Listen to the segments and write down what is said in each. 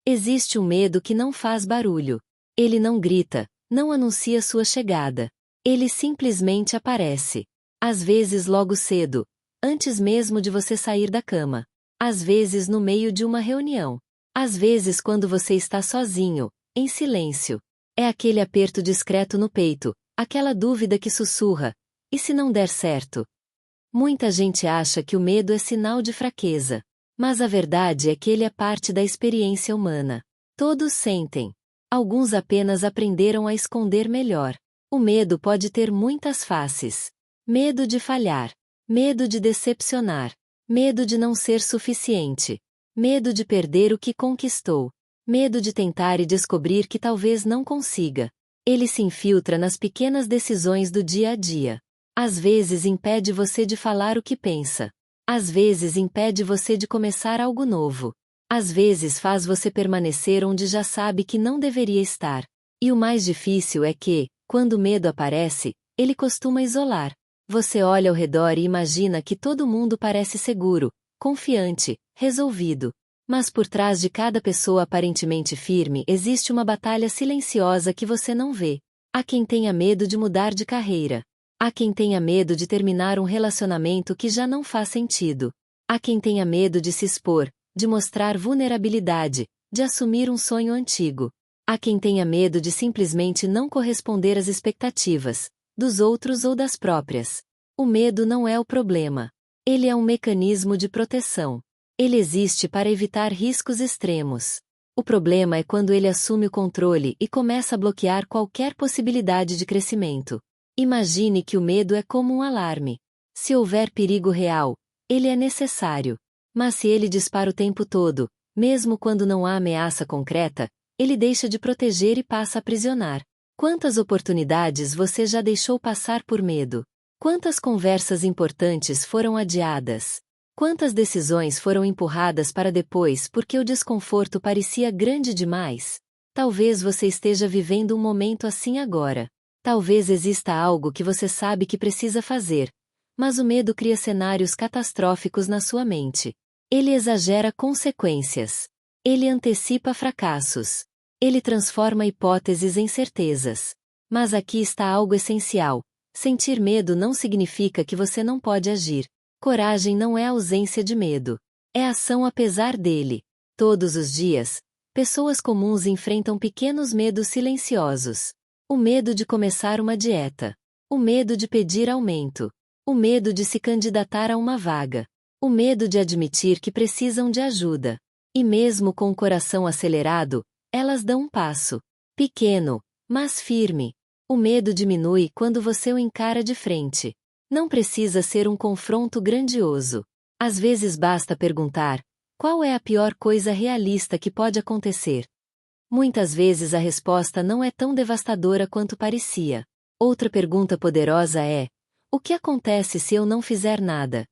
Existe um medo que não faz barulho. Ele não grita, não anuncia sua chegada. Ele simplesmente aparece. Às vezes logo cedo, antes mesmo de você sair da cama. Às vezes no meio de uma reunião. Às vezes quando você está sozinho, em silêncio. É aquele aperto discreto no peito, aquela dúvida que sussurra. E se não der certo? Muita gente acha que o medo é sinal de fraqueza. Mas a verdade é que ele é parte da experiência humana. Todos sentem. Alguns apenas aprenderam a esconder melhor. O medo pode ter muitas faces. Medo de falhar. Medo de decepcionar. Medo de não ser suficiente. Medo de perder o que conquistou. Medo de tentar e descobrir que talvez não consiga. Ele se infiltra nas pequenas decisões do dia a dia. Às vezes impede você de falar o que pensa. Às vezes impede você de começar algo novo. Às vezes faz você permanecer onde já sabe que não deveria estar. E o mais difícil é que, quando o medo aparece, ele costuma isolar. Você olha ao redor e imagina que todo mundo parece seguro, confiante, resolvido. Mas por trás de cada pessoa aparentemente firme existe uma batalha silenciosa que você não vê. Há quem tenha medo de mudar de carreira. Há quem tenha medo de terminar um relacionamento que já não faz sentido. Há quem tenha medo de se expor, de mostrar vulnerabilidade, de assumir um sonho antigo. Há quem tenha medo de simplesmente não corresponder às expectativas, dos outros ou das próprias. O medo não é o problema. Ele é um mecanismo de proteção. Ele existe para evitar riscos extremos. O problema é quando ele assume o controle e começa a bloquear qualquer possibilidade de crescimento. Imagine que o medo é como um alarme. Se houver perigo real, ele é necessário. Mas se ele dispara o tempo todo, mesmo quando não há ameaça concreta, ele deixa de proteger e passa a aprisionar. Quantas oportunidades você já deixou passar por medo? Quantas conversas importantes foram adiadas? Quantas decisões foram empurradas para depois porque o desconforto parecia grande demais? Talvez você esteja vivendo um momento assim agora. Talvez exista algo que você sabe que precisa fazer, mas o medo cria cenários catastróficos na sua mente. Ele exagera consequências. Ele antecipa fracassos. Ele transforma hipóteses em certezas. Mas aqui está algo essencial. Sentir medo não significa que você não pode agir. Coragem não é ausência de medo. É ação apesar dele. Todos os dias, pessoas comuns enfrentam pequenos medos silenciosos. O medo de começar uma dieta. O medo de pedir aumento. O medo de se candidatar a uma vaga. O medo de admitir que precisam de ajuda. E mesmo com o coração acelerado, elas dão um passo. Pequeno, mas firme. O medo diminui quando você o encara de frente. Não precisa ser um confronto grandioso. Às vezes basta perguntar: qual é a pior coisa realista que pode acontecer? Muitas vezes a resposta não é tão devastadora quanto parecia. Outra pergunta poderosa é: o que acontece se eu não fizer nada?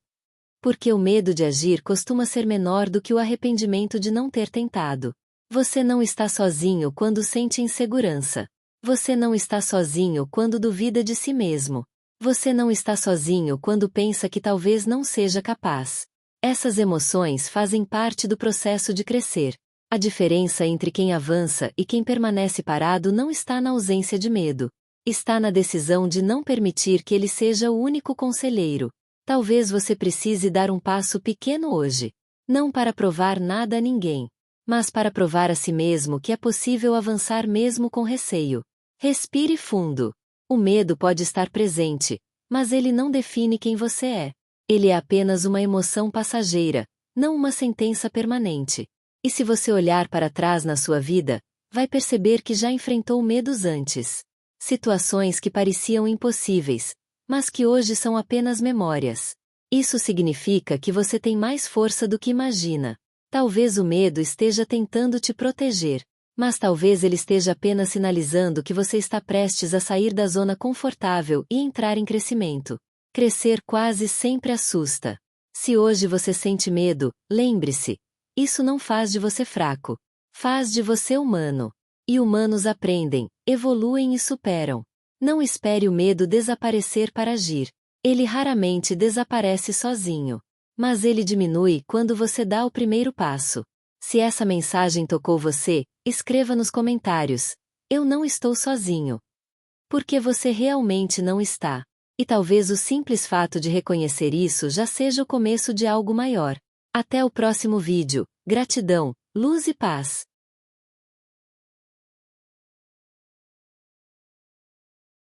Porque o medo de agir costuma ser menor do que o arrependimento de não ter tentado. Você não está sozinho quando sente insegurança. Você não está sozinho quando duvida de si mesmo. Você não está sozinho quando pensa que talvez não seja capaz. Essas emoções fazem parte do processo de crescer. A diferença entre quem avança e quem permanece parado não está na ausência de medo. Está na decisão de não permitir que ele seja o único conselheiro. Talvez você precise dar um passo pequeno hoje. Não para provar nada a ninguém, mas para provar a si mesmo que é possível avançar mesmo com receio. Respire fundo. O medo pode estar presente, mas ele não define quem você é. Ele é apenas uma emoção passageira, não uma sentença permanente. E se você olhar para trás na sua vida, vai perceber que já enfrentou medos antes. Situações que pareciam impossíveis, mas que hoje são apenas memórias. Isso significa que você tem mais força do que imagina. Talvez o medo esteja tentando te proteger, mas talvez ele esteja apenas sinalizando que você está prestes a sair da zona confortável e entrar em crescimento. Crescer quase sempre assusta. Se hoje você sente medo, lembre-se, isso não faz de você fraco. Faz de você humano. E humanos aprendem, evoluem e superam. Não espere o medo desaparecer para agir. Ele raramente desaparece sozinho. Mas ele diminui quando você dá o primeiro passo. Se essa mensagem tocou você, escreva nos comentários: eu não estou sozinho. Porque você realmente não está. E talvez o simples fato de reconhecer isso já seja o começo de algo maior. Até o próximo vídeo. Gratidão, luz e paz.